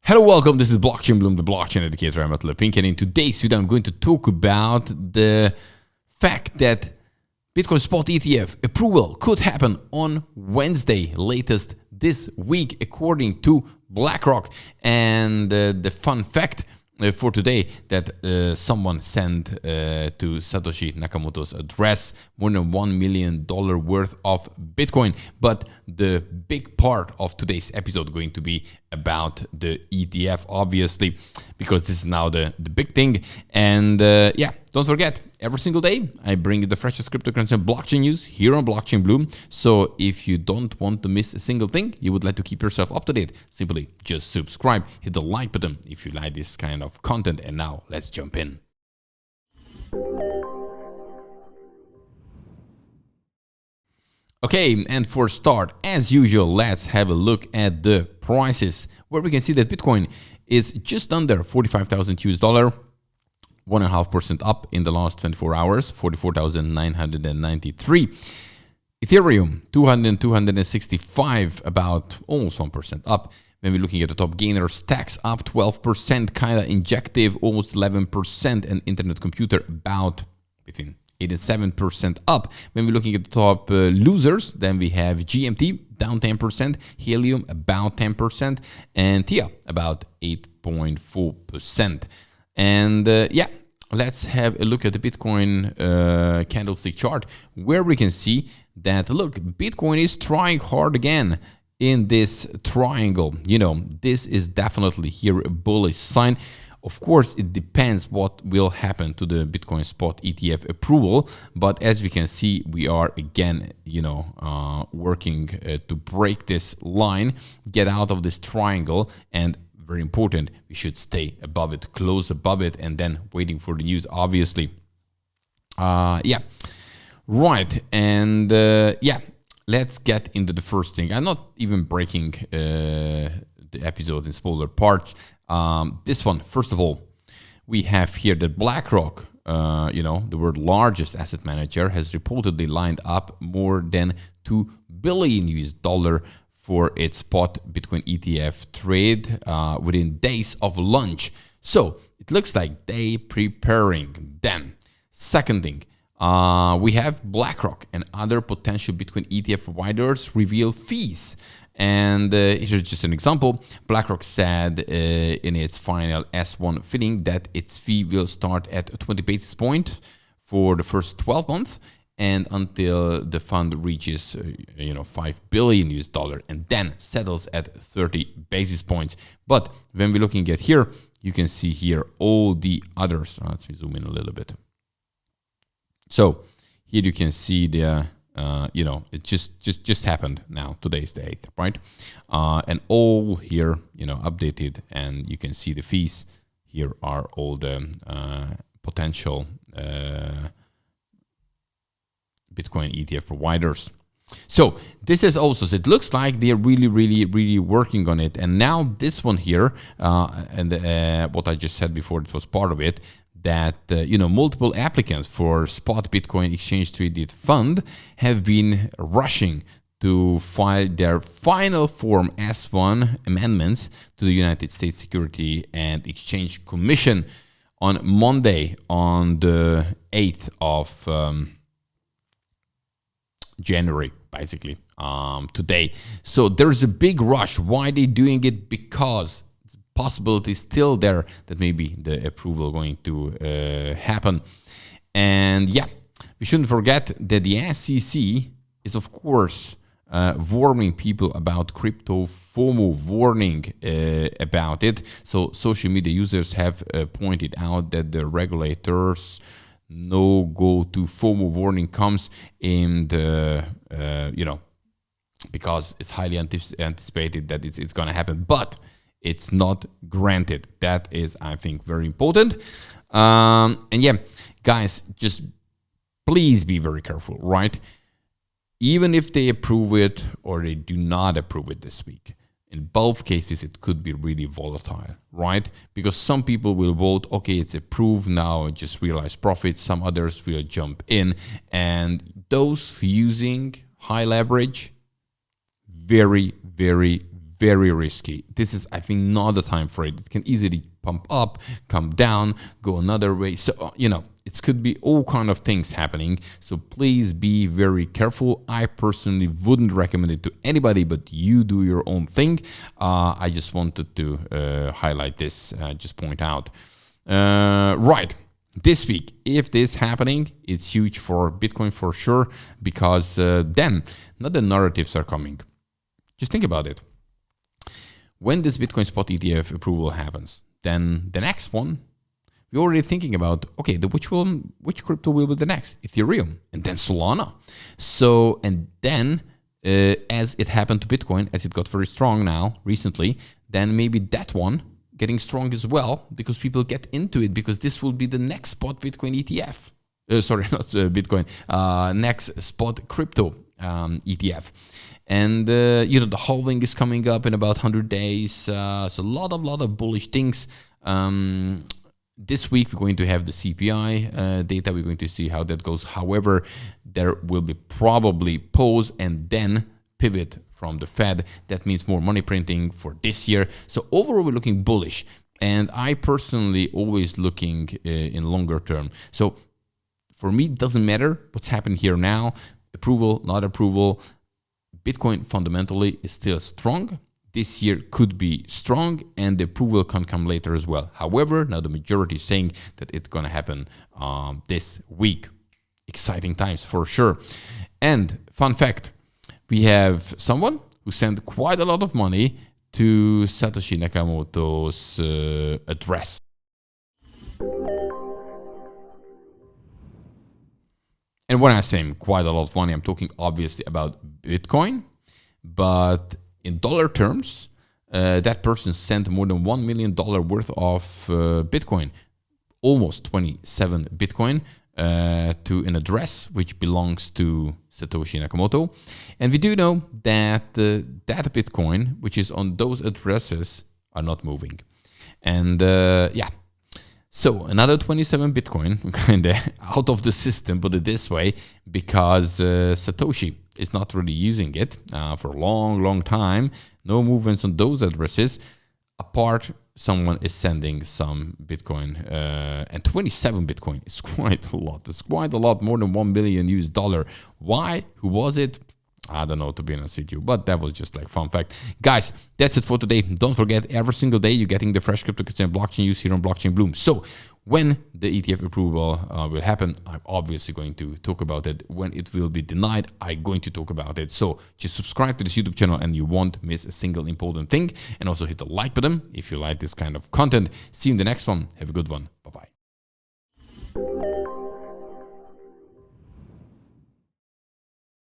Hello, welcome. This is Blockchain Bloom, the blockchain educator. I'm Attila Pink, and in today's video, I'm going to talk about the fact that Bitcoin spot ETF approval could happen on Wednesday, latest this week, according to BlackRock. And the fun fact for today that someone sent to Satoshi Nakamoto's address more than $1 million worth of Bitcoin. But the big part of today's episode going to be about the ETF, obviously, because this is now the big thing. And yeah, don't forget, every single day I bring you the freshest cryptocurrency and blockchain news here on Blockchain Bloom. So if you don't want to miss a single thing, you would like to keep yourself up to date, simply just subscribe, hit the like button if you like this kind of content. And now let's jump in. Okay, and for start, as usual, let's have a look at the prices, where we can see that Bitcoin is just under 45,000 US dollar, 1.5% up in the last 24 hours, 44,993. Ethereum, 265, about almost 1% up. When we're looking at the top gainers, Stacks up 12%, kind of Injective almost 11%, and Internet Computer about between 8 and 7% up. When we're looking at the top losers, then we have GMT down 10%, Helium about 10%, and TIA about 8.4%. And yeah, let's have a look at the Bitcoin candlestick chart, where we can see that, look, Bitcoin is trying hard again in this triangle. You know, this is definitely here a bullish sign. Of course, it depends what will happen to the Bitcoin spot ETF approval. But as we can see, we are again, working to break this line, get out of this triangle, and very important, we should stay above it, close above it, and then waiting for the news, obviously. Yeah, right. And yeah, let's get into the first thing. I'm not even breaking the episode in smaller parts. This one, first of all, we have here that BlackRock, the world's largest asset manager, has reportedly lined up more than $2 billion US for its spot Bitcoin ETF trade within days of launch. So it looks like they preparing them. Second thing, we have BlackRock and other potential Bitcoin ETF providers reveal fees. And here's just an example. BlackRock said in its final S1 filing that its fee will start at 20 basis points for the first 12 months and until the fund reaches, $5 billion US, and then settles at 30 basis points. But when we're looking at here, you can see here all the others. Let me zoom in a little bit. So here you can see the it just happened now. Today's the 8th, right? And all here, updated, and you can see the fees. Here are all the potential Bitcoin ETF providers. So this is also, so it looks like they're really working on it. And now this one here, and what I just said before, it was part of it, that multiple applicants for spot Bitcoin exchange traded fund have been rushing to file their final form S1 amendments to the United States Security and Exchange Commission on Monday, on the 8th of January, basically, today. So there's a big rush. Why are they doing it? Because possibility still there that maybe the approval going to happen. And yeah, we shouldn't forget that the SEC is, of course, warning people about crypto FOMO, warning about it. So social media users have pointed out that the regulators no go to FOMO warning comes in the because it's highly anticipated that it's going to happen, but it's not granted. That is, I think, very important. And yeah, guys, just please be very careful, right? Even if they approve it or they do not approve it this week, in both cases, it could be really volatile, right? Because some people will vote, okay, it's approved now, just realize profits. Some others will jump in. And those using high leverage, very very risky. This is, I think, not the time for it. It can easily pump up, come down, go another way. So, it could be all kind of things happening. So please be very careful. I personally wouldn't recommend it to anybody, but you do your own thing. I just wanted to highlight this, just point out. Right. This week, if this happening, it's huge for Bitcoin for sure, because then not the narratives are coming. Just think about it. When this Bitcoin spot ETF approval happens, then the next one, we're already thinking about, okay, which crypto will be the next? Ethereum, and then Solana. So, and then as it happened to Bitcoin, as it got very strong now recently, then maybe that one getting strong as well, because people get into it, because this will be the next spot Bitcoin ETF. Sorry, not Bitcoin, next spot crypto ETF. And, the halving is coming up in about 100 days. So a lot of bullish things. This week, we're going to have the CPI data. We're going to see how that goes. However, there will be probably pause and then pivot from the Fed. That means more money printing for this year. So overall, we're looking bullish. And I personally always looking in longer term. So for me, it doesn't matter what's happened here now. Approval, not approval. Bitcoin fundamentally is still strong. This year could be strong, and the approval can come later as well. However, now the majority is saying that it's going to happen this week. Exciting times for sure. And fun fact, we have someone who sent quite a lot of money to Satoshi Nakamoto's address. And when I say quite a lot of money, I'm talking obviously about Bitcoin, but in dollar terms, that person sent more than $1 million worth of Bitcoin, almost 27 Bitcoin, to an address which belongs to Satoshi Nakamoto. And we do know that that Bitcoin, which is on those addresses, are not moving. And so another 27 Bitcoin kind of out of the system, put it this way, because Satoshi is not really using it for a long time. No movements on those addresses. Apart, someone is sending some Bitcoin, and 27 Bitcoin is quite a lot. It's quite a lot, more than $1 billion US. Why? Who was it? I don't know, to be honest with you, but that was just like fun fact. Guys, that's it for today. Don't forget, every single day you're getting the fresh cryptocurrency and blockchain news here on Blockchain Bloom. So when the ETF approval will happen, I'm obviously going to talk about it. When it will be denied, I'm going to talk about it. So just subscribe to this YouTube channel and you won't miss a single important thing. And also hit the like button if you like this kind of content. See you in the next one. Have a good one. Bye-bye.